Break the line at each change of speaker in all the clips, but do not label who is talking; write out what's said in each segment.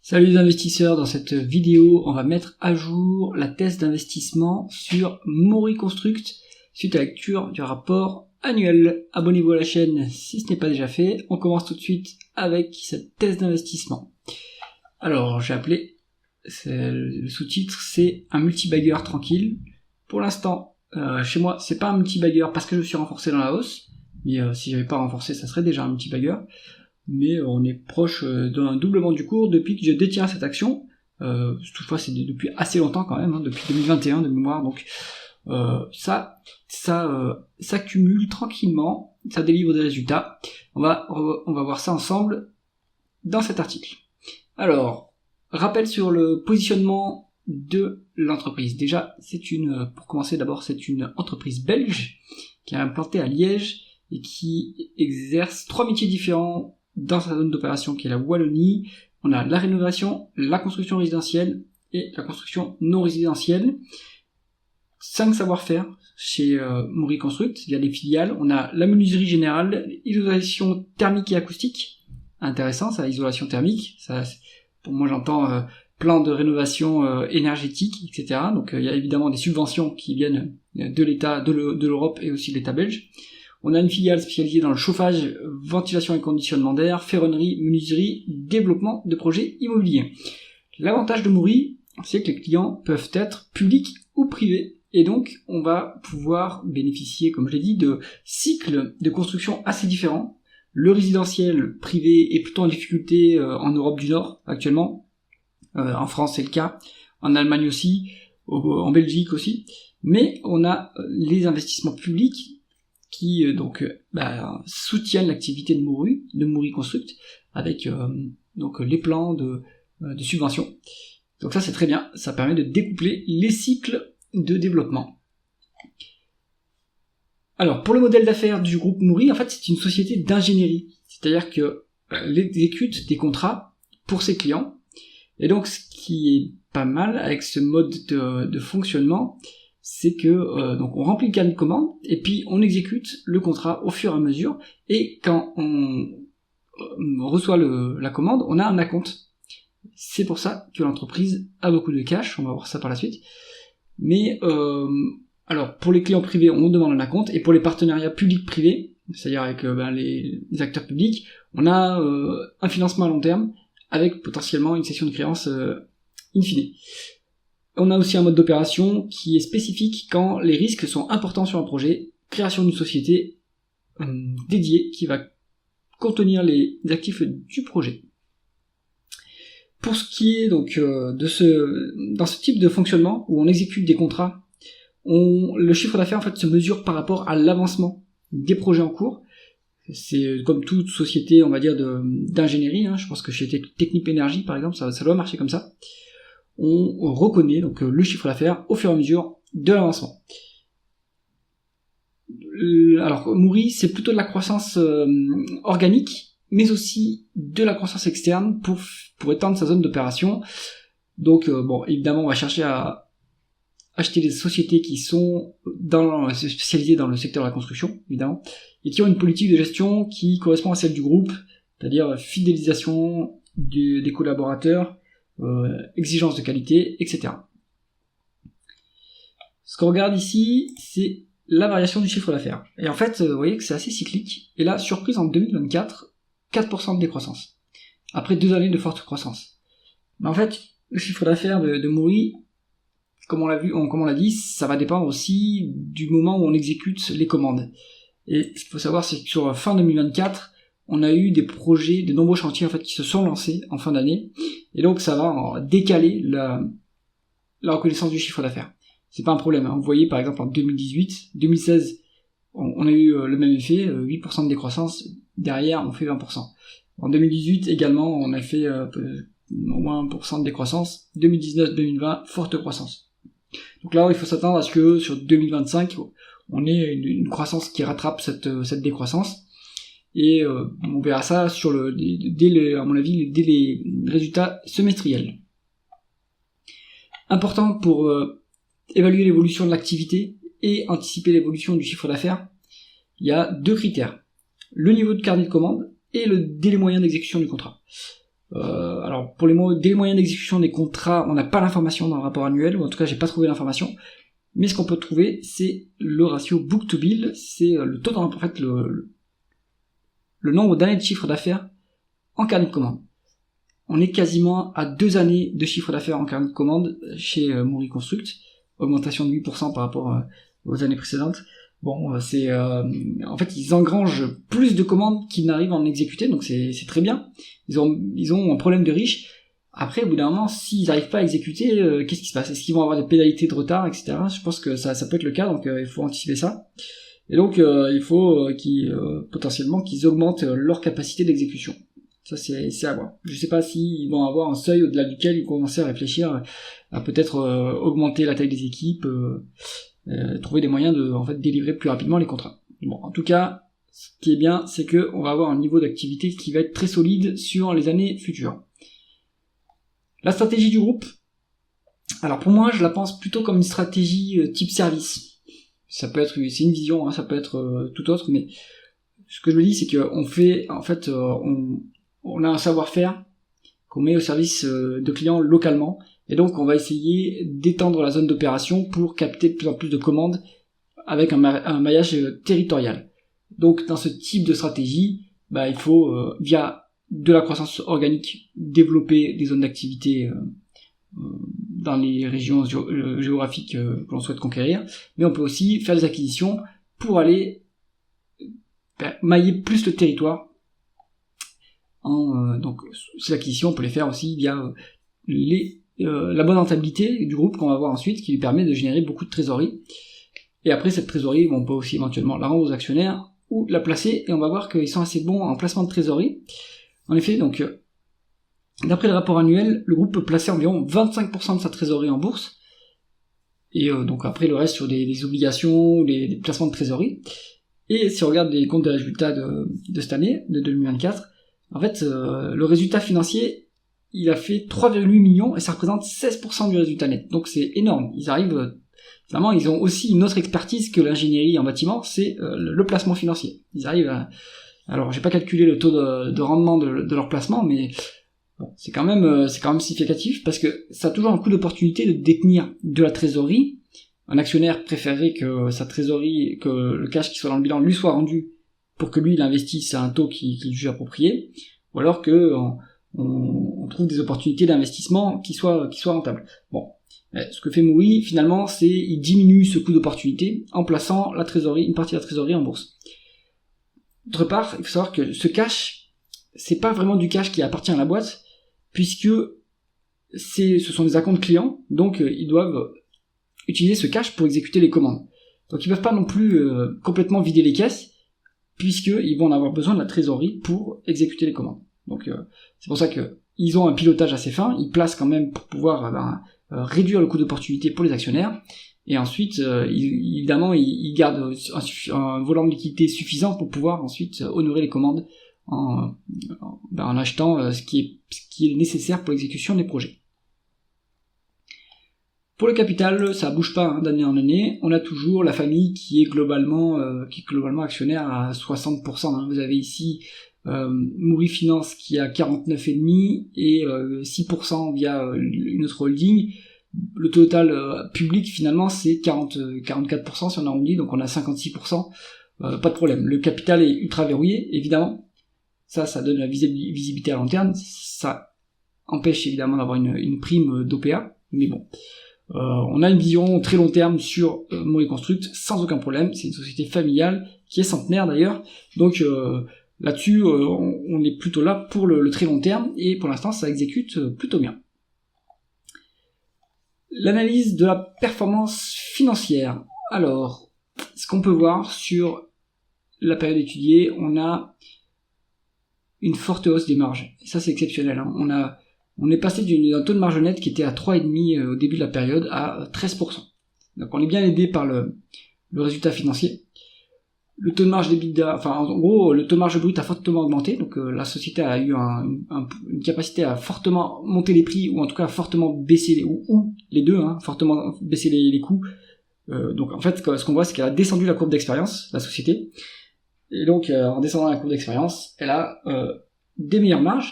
Salut les investisseurs, dans cette vidéo, on va mettre à jour la thèse d'investissement sur Mori Construct suite à la lecture du rapport annuel. Abonnez-vous à la chaîne si ce n'est pas déjà fait. On commence tout de suite avec cette thèse d'investissement. Alors, j'ai appelé, le sous-titre, c'est un multibagger tranquille. Pour l'instant, chez moi, c'est pas un multibagger parce que je suis renforcé dans la hausse, mais si j'avais pas renforcé, ça serait déjà un multibagger. Mais on est proche d'un doublement du cours depuis que je détiens cette action. Toutefois, c'est depuis assez longtemps quand même, depuis 2021 de mémoire, donc ça s'accumule tranquillement, ça délivre des résultats. On va voir ça ensemble dans cet article. Alors, rappel sur le positionnement de l'entreprise. Déjà, pour commencer d'abord, c'est une entreprise belge qui est implantée à Liège et qui exerce 3 métiers différents dans sa zone d'opération qui est la Wallonie. On a la rénovation, la construction résidentielle et la construction non résidentielle. 5 savoir-faire chez Mori Construct via les filiales. On a la menuiserie générale, isolation thermique et acoustique. Intéressant ça, isolation thermique. Ça, pour moi j'entends plan de rénovation énergétique, etc. Donc il y a évidemment des subventions qui viennent de l'État, de l'Europe et aussi de l'État belge. On a une filiale spécialisée dans le chauffage, ventilation et conditionnement d'air, ferronnerie, menuiserie, développement de projets immobiliers. L'avantage de Mori, c'est que les clients peuvent être publics ou privés, et donc on va pouvoir bénéficier, comme je l'ai dit, de cycles de construction assez différents. Le résidentiel privé est plutôt en difficulté en Europe du Nord actuellement, en France c'est le cas, en Allemagne aussi, en Belgique aussi, mais on a les investissements publics qui soutiennent l'activité de Mori Construct avec les plans de subvention. Donc ça c'est très bien, ça permet de découpler les cycles de développement. Alors pour le modèle d'affaires du groupe Mori, en fait c'est une société d'ingénierie, c'est-à-dire que elle exécute des contrats pour ses clients, et donc ce qui est pas mal avec ce mode de fonctionnement, c'est que on remplit le carnet de commande et puis on exécute le contrat au fur et à mesure, et quand on reçoit la commande, on a un acompte. C'est pour ça que l'entreprise a beaucoup de cash, on va voir ça par la suite. Mais alors pour les clients privés, on demande un acompte, et pour les partenariats publics-privés, c'est-à-dire avec les acteurs publics, on a un financement à long terme avec potentiellement une cession de créance in fine. On a aussi un mode d'opération qui est spécifique quand les risques sont importants sur un projet, création d'une société dédiée qui va contenir les actifs du projet. Pour ce qui est donc dans ce type de fonctionnement où on exécute des contrats, le chiffre d'affaires en fait se mesure par rapport à l'avancement des projets en cours. C'est comme toute société, on va dire, d'ingénierie, je pense que chez Technip Energy par exemple, ça doit marcher comme ça. On reconnaît donc le chiffre d'affaires au fur et à mesure de l'avancement. Alors Mori, c'est plutôt de la croissance organique, mais aussi de la croissance externe pour étendre sa zone d'opération. Donc évidemment on va chercher à acheter des sociétés qui sont spécialisées dans le secteur de la construction, évidemment, et qui ont une politique de gestion qui correspond à celle du groupe, c'est-à-dire fidélisation des collaborateurs, exigences de qualité, etc. Ce qu'on regarde ici, c'est la variation du chiffre d'affaires. Et en fait, vous voyez que c'est assez cyclique. Et là, surprise en 2024, 4% de décroissance. Après 2 années de forte croissance. Mais en fait, le chiffre d'affaires de Mori, comme on l'a dit, ça va dépendre aussi du moment où on exécute les commandes. Et ce qu'il faut savoir, c'est que sur fin 2024, on a eu des projets, de nombreux chantiers en fait qui se sont lancés en fin d'année, et donc ça va décaler la reconnaissance du chiffre d'affaires. C'est pas un problème, Vous voyez par exemple en 2016, on a eu le même effet, 8% de décroissance, derrière on fait 20%. En 2018 également, on a fait au moins 1% de décroissance, 2019-2020, forte croissance. Donc là, il faut s'attendre à ce que sur 2025, on ait une croissance qui rattrape cette décroissance. Et on verra ça à mon avis, dès les résultats semestriels. Important pour évaluer l'évolution de l'activité et anticiper l'évolution du chiffre d'affaires, il y a 2 critères. Le niveau de carnet de commande et le délai moyen d'exécution du contrat. Alors pour des moyens d'exécution des contrats, on n'a pas l'information dans le rapport annuel, ou en tout cas j'ai pas trouvé l'information. Mais ce qu'on peut trouver, c'est le ratio book to bill, c'est le taux en fait le nombre d'années de chiffre d'affaires en carnet de commande. On est quasiment à 2 années de chiffre d'affaires en carnet de commande chez Mori Construct, augmentation de 8% par rapport aux années précédentes. Bon, en fait ils engrangent plus de commandes qu'ils n'arrivent à en exécuter, donc c'est très bien. Ils ont un problème de riche. Après, au bout d'un moment, s'ils n'arrivent pas à exécuter, qu'est-ce qui se passe? Est-ce qu'ils vont avoir des pénalités de retard, etc. Je pense que ça peut être le cas, donc il faut anticiper ça. Et donc il faut potentiellement qu'ils augmentent leur capacité d'exécution. Ça c'est à voir. Je sais pas s'ils vont avoir un seuil au-delà duquel ils commencer à réfléchir à peut-être augmenter la taille des équipes, trouver des moyens de en fait délivrer plus rapidement les contrats. Bon, en tout cas, ce qui est bien, c'est que on va avoir un niveau d'activité qui va être très solide sur les années futures. La stratégie du groupe, alors pour moi, je la pense plutôt comme une stratégie type service. Ça peut être, c'est une vision, hein, ça peut être tout autre, mais ce que je me dis, c'est qu'on fait, en fait, on a un savoir-faire qu'on met au service de clients localement, et donc on va essayer d'étendre la zone d'opération pour capter de plus en plus de commandes avec un maillage territorial. Donc dans ce type de stratégie, il faut, via de la croissance organique, développer des zones d'activité dans les régions géographiques que l'on souhaite conquérir, mais on peut aussi faire des acquisitions pour aller mailler plus le territoire. Donc ces acquisitions, on peut les faire aussi via la bonne rentabilité du groupe qu'on va voir ensuite, qui lui permet de générer beaucoup de trésorerie. Et après cette trésorerie, on peut aussi éventuellement la rendre aux actionnaires ou la placer, et on va voir qu'ils sont assez bons en placement de trésorerie. En effet, donc, d'après le rapport annuel, le groupe peut placer environ 25% de sa trésorerie en bourse, et donc après le reste sur des obligations, des placements de trésorerie. Et si on regarde les comptes de résultats de cette année, de 2024, en fait, le résultat financier, il a fait 3,8 millions, et ça représente 16% du résultat net. Donc c'est énorme. Ils arrivent, finalement, ils ont aussi une autre expertise que l'ingénierie en bâtiment, c'est le placement financier. Ils arrivent à... Alors, j'ai pas calculé le taux de rendement de leur placement, mais bon, c'est quand même significatif, parce que ça a toujours un coût d'opportunité de détenir de la trésorerie. Un actionnaire préférerait que sa trésorerie, que le cash qui soit dans le bilan lui soit rendu pour que lui il investisse à un taux qu'il juge approprié, ou alors que on trouve des opportunités d'investissement qui soient rentables. Bon, ce que fait Mori, finalement, c'est il diminue ce coût d'opportunité en plaçant la trésorerie, une partie de la trésorerie en bourse. D'autre part, il faut savoir que ce cash, c'est pas vraiment du cash qui appartient à la boîte, puisque ce sont des acomptes clients, donc ils doivent utiliser ce cash pour exécuter les commandes. Donc ils peuvent pas non plus complètement vider les caisses, puisqu'ils vont en avoir besoin de la trésorerie pour exécuter les commandes. Donc c'est pour ça que ils ont un pilotage assez fin, ils placent quand même pour pouvoir réduire le coût d'opportunité pour les actionnaires, et ensuite évidemment ils gardent un volant de liquidité suffisant pour pouvoir ensuite honorer les commandes en achetant ce qui est nécessaire pour l'exécution des projets. Pour le capital, ça bouge pas d'année en année. On a toujours la famille qui est globalement actionnaire à 60%. Vous avez ici Mori Finance qui a 49,5% et 6% via une autre holding. Le total public finalement c'est 44% si on arrondit, donc on a 56%. Pas de problème. Le capital est ultra verrouillé, évidemment. Ça donne la visibilité à long terme. Ça empêche évidemment d'avoir une prime d'OPA, mais bon. On a une vision très long terme sur Mori Construct sans aucun problème. C'est une société familiale qui est centenaire d'ailleurs, donc là-dessus on est plutôt là pour le très long terme, et pour l'instant ça exécute plutôt bien. L'analyse de la performance financière. Alors, ce qu'on peut voir sur la période étudiée, on a une forte hausse des marges, et ça c'est exceptionnel, hein. On est passé d'un taux de marge nette qui était à 3,5 au début de la période à 13%. Donc on est bien aidé par le résultat financier. Le taux de marge d'EBITDA, en gros, le taux de marge brut a fortement augmenté, donc la société a eu une capacité à fortement monter les prix, ou en tout cas à fortement baisser ou les deux, fortement baisser les coûts. Donc en fait, ce qu'on voit, c'est qu'elle a descendu la courbe d'expérience, la société, et donc en descendant la courbe d'expérience, elle a des meilleures marges.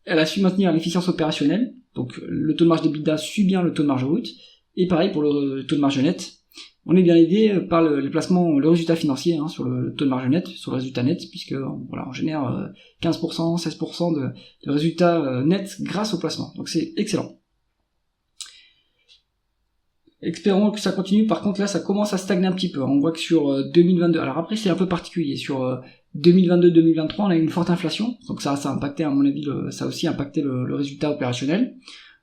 elle a su maintenir l'efficience opérationnelle, donc le taux de marge d'EBITDA suit bien le taux de marge brut, et pareil pour le taux de marge net. On est bien aidé par le placement, le résultat financier sur le taux de marge net, sur le résultat net, puisque voilà, on génère 15%, 16% de résultats nets grâce au placement. Donc c'est excellent. Espérons que ça continue. Par contre là, ça commence à stagner un petit peu. On voit que sur 2022, alors après c'est un peu particulier. Sur 2022-2023, on a eu une forte inflation, donc ça a impacté, à mon avis, ça a aussi impacté le résultat opérationnel.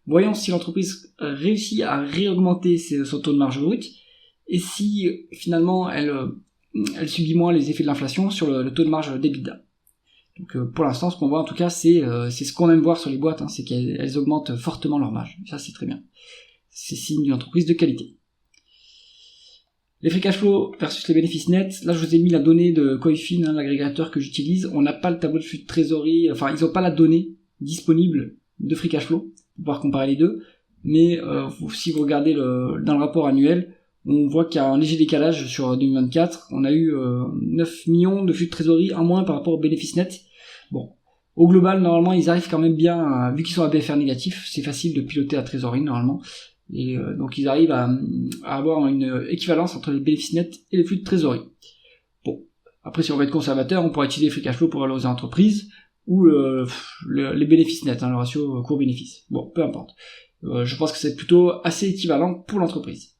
Voyons si l'entreprise réussit à réaugmenter son taux de marge brut, et si finalement elle subit moins les effets de l'inflation sur le taux de marge d'EBITDA. Donc pour l'instant, ce qu'on voit en tout cas, c'est ce qu'on aime voir sur les boîtes, c'est qu'elles augmentent fortement leur marge. Ça c'est très bien. C'est signe d'une entreprise de qualité. Les free cash flow versus les bénéfices nets, là je vous ai mis la donnée de Coifin, l'agrégateur que j'utilise. On n'a pas le tableau de flux de trésorerie, enfin ils n'ont pas la donnée disponible de free cash flow pour pouvoir comparer les deux, mais si vous regardez dans le rapport annuel, on voit qu'il y a un léger décalage sur 2024. On a eu 9 millions de flux de trésorerie en moins par rapport aux bénéfices nets. Bon, au global, normalement, ils arrivent quand même bien, vu qu'ils sont à BFR négatif, c'est facile de piloter la trésorerie normalement. Et donc ils arrivent à avoir une équivalence entre les bénéfices nets et les flux de trésorerie. Bon, après si on veut être conservateur, on pourrait utiliser les free cash flow pour valoriser l'entreprise, ou les bénéfices nets, le ratio court-bénéfice. Bon, peu importe. Je pense que c'est plutôt assez équivalent pour l'entreprise.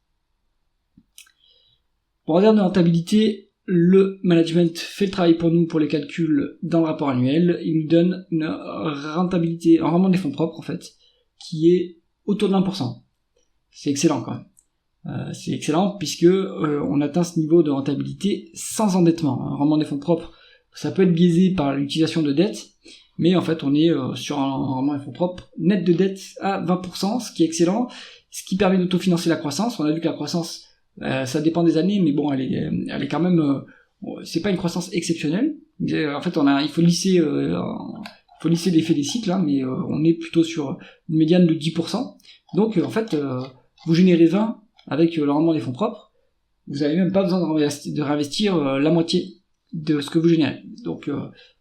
Pour en termes de rentabilité, le management fait le travail pour nous pour les calculs dans le rapport annuel. Il nous donne une rentabilité, un rendement des fonds propres en fait, qui est autour de 20%. C'est excellent quand même. C'est excellent puisque on atteint ce niveau de rentabilité sans endettement. Un rendement des fonds propres, ça peut être biaisé par l'utilisation de dettes, mais en fait on est sur un rendement des fonds propres net de dette à 20%, ce qui est excellent, ce qui permet d'autofinancer la croissance. On a vu que la croissance, ça dépend des années, mais bon, elle est quand même, c'est pas une croissance exceptionnelle. En fait, il faut lisser l'effet des cycles, mais on est plutôt sur une médiane de 10%. Donc, en fait, vous générez 20 avec le rendement des fonds propres, vous n'avez même pas besoin de réinvestir la moitié de ce que vous générez. Donc,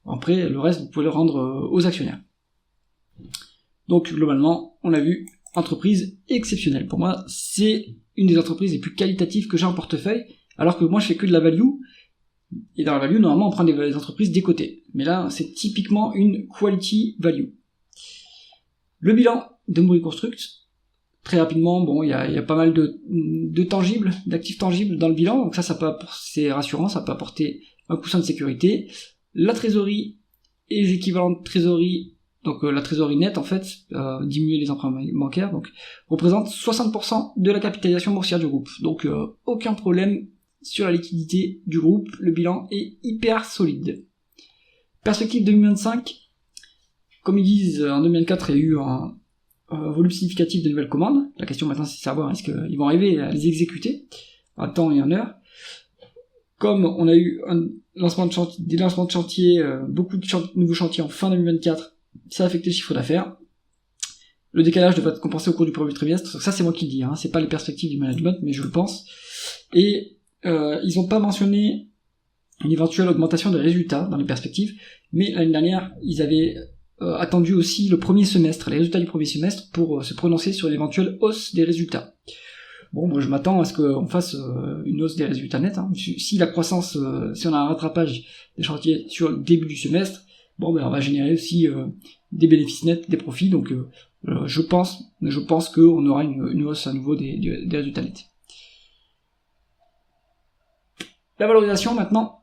après, le reste, vous pouvez le rendre aux actionnaires. Donc, globalement, on l'a vu, entreprise exceptionnelle. Pour moi, c'est une des entreprises les plus qualitatives que j'ai en portefeuille, alors que moi je fais que de la value, et dans la value normalement on prend des entreprises décotées, mais là c'est typiquement une quality value. Le bilan de Mori Construct, très rapidement, bon, il y a pas mal de tangibles, d'actifs tangibles dans le bilan, donc c'est rassurant, ça peut apporter un coussin de sécurité. La trésorerie et les équivalents de trésorerie, donc la trésorerie nette en fait, diminuer les emprunts bancaires, donc représente 60% de la capitalisation boursière du groupe. Donc aucun problème sur la liquidité du groupe, le bilan est hyper solide. Perspective 2025, comme ils disent, en 2004 il y a eu un volume significatif de nouvelles commandes. La question maintenant c'est de savoir est-ce qu'ils vont arriver à les exécuter en temps et en heure. Comme on a eu des lancements de chantier, beaucoup de nouveaux chantiers en fin 2024, ça a affecté le chiffre d'affaires. Le décalage devrait être compensé au cours du premier trimestre. Ça, c'est moi qui le dis, c'est pas les perspectives du management, mais je le pense. Et ils n'ont pas mentionné une éventuelle augmentation des résultats dans les perspectives, mais l'année dernière, ils avaient attendu aussi le premier semestre, les résultats du premier semestre, pour se prononcer sur l'éventuelle hausse des résultats. Bon, moi je m'attends à ce qu'on fasse une hausse des résultats nets. Si la croissance, si on a un rattrapage des chantiers sur le début du semestre, bon, ben on va générer aussi des bénéfices nets, des profits. Donc je pense qu'on aura une hausse à nouveau des résultats nets. La valorisation maintenant.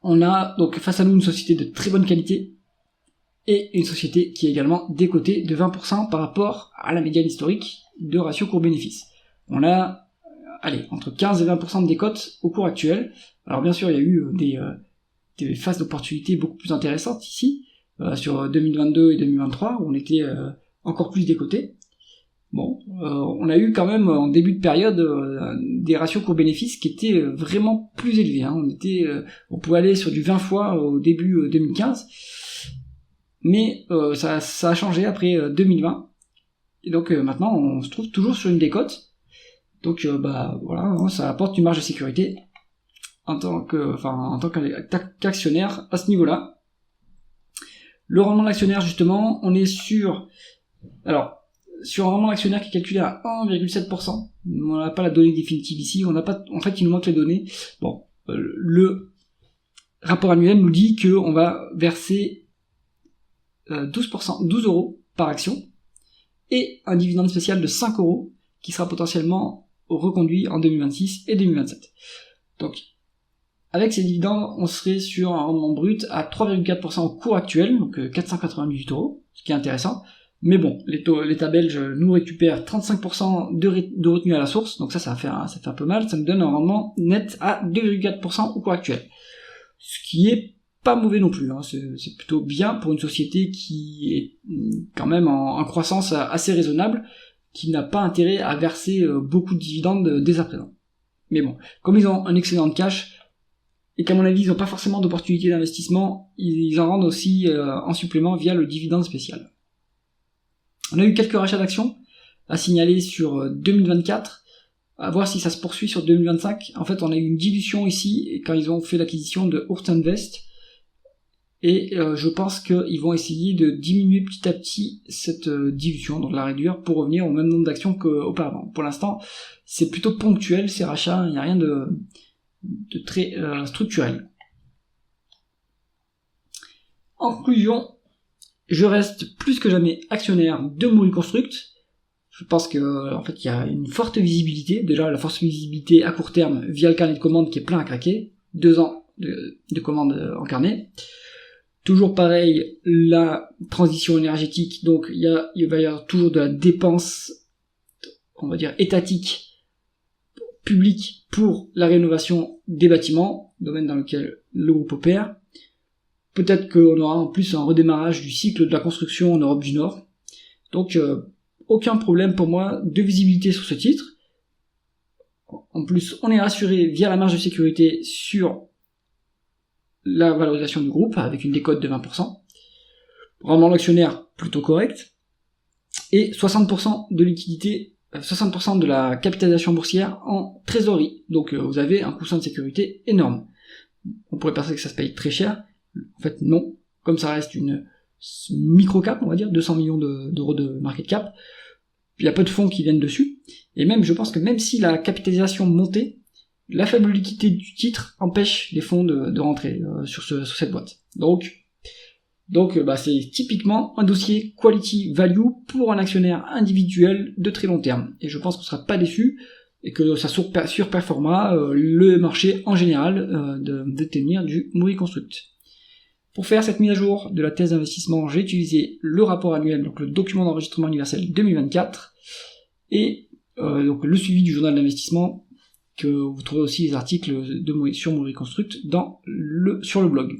On a donc face à nous une société de très bonne qualité et une société qui est également décotée de 20% par rapport à la médiane historique de ratio court-bénéfice. On a entre 15 et 20% de décote au cours actuel. Alors bien sûr, il y a eu des phases d'opportunités beaucoup plus intéressantes ici, sur 2022 et 2023, où on était encore plus décoté. Bon, on a eu quand même en début de période des ratios court-bénéfice qui étaient vraiment plus élevés. On pouvait aller sur du 20 fois au début 2015, mais ça a changé après 2020. Et donc maintenant on se trouve toujours sur une décote. Donc voilà, ça apporte une marge de sécurité en tant qu'actionnaire à ce niveau-là. Le rendement de l'actionnaire, justement, on est sur un rendement d'actionnaire qui est calculé à 1,7%. On n'a pas la donnée définitive ici, il nous manque les données. Bon, le rapport annuel nous dit qu'on va verser 12%, 12 euros par action, et un dividende spécial de 5 euros qui sera potentiellement reconduit en 2026 et 2027. Donc, avec ces dividendes, on serait sur un rendement brut à 3,4% au cours actuel, donc 498 euros, ce qui est intéressant. Mais bon, l'État belge nous récupère 35% de retenue à la source, donc ça fait un peu mal, ça nous donne un rendement net à 2,4% au cours actuel. Ce qui est pas mauvais non plus, hein. C'est plutôt bien pour une société qui est quand même en croissance assez raisonnable, qui n'a pas intérêt à verser beaucoup de dividendes dès à présent. Mais bon, comme ils ont un excédent de cash, et qu'à mon avis ils n'ont pas forcément d'opportunité d'investissement, ils en rendent aussi en supplément via le dividende spécial. On a eu quelques rachats d'actions à signaler sur 2024, à voir si ça se poursuit sur 2025. En fait, on a eu une dilution ici quand ils ont fait l'acquisition de Hurt Invest, et je pense qu'ils vont essayer de diminuer petit à petit cette dilution, donc la réduire pour revenir au même nombre d'actions qu'auparavant. Pour l'instant, c'est plutôt ponctuel ces rachats, il n'y a rien de très structurel. En conclusion, je reste plus que jamais actionnaire de Mori Construct. Je pense que en fait il y a une forte visibilité. Déjà la forte visibilité à court terme via le carnet de commandes qui est plein à craquer. 2 ans de commandes en carnet. Toujours pareil, la transition énergétique, donc il va y avoir toujours de la dépense, on va dire étatique, publique pour la rénovation des bâtiments, domaine dans lequel le groupe opère. Peut-être qu'on aura en plus un redémarrage du cycle de la construction en Europe du Nord. Donc aucun problème pour moi de visibilité sur ce titre. En plus, on est rassuré via la marge de sécurité sur la valorisation du groupe avec une décote de 20%. Rendement d'actionnaire plutôt correct. Et 60% de liquidité, 60% de la capitalisation boursière en trésorerie. Donc vous avez un coussin de sécurité énorme. On pourrait penser que ça se paye très cher. En fait, non. Comme ça reste une micro-cap, on va dire, 200 millions d'euros de market cap, il y a peu de fonds qui viennent dessus. Et même, je pense que même si la capitalisation montait, la faible liquidité du titre empêche les fonds de rentrer sur cette boîte. Donc c'est typiquement un dossier quality value pour un actionnaire individuel de très long terme. Et je pense qu'on ne sera pas déçu et que ça surperformera le marché en général de tenir du Mori Construct. Pour faire cette mise à jour de la thèse d'investissement, j'ai utilisé le rapport annuel, donc le document d'enregistrement universel 2024, et donc le suivi du journal d'investissement, que vous trouvez aussi les articles sur Mori Construct sur le blog.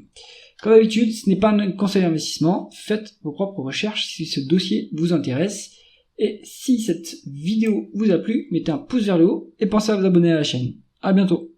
Comme d'habitude, ce n'est pas un conseil d'investissement, faites vos propres recherches si ce dossier vous intéresse, et si cette vidéo vous a plu, mettez un pouce vers le haut et pensez à vous abonner à la chaîne. À bientôt.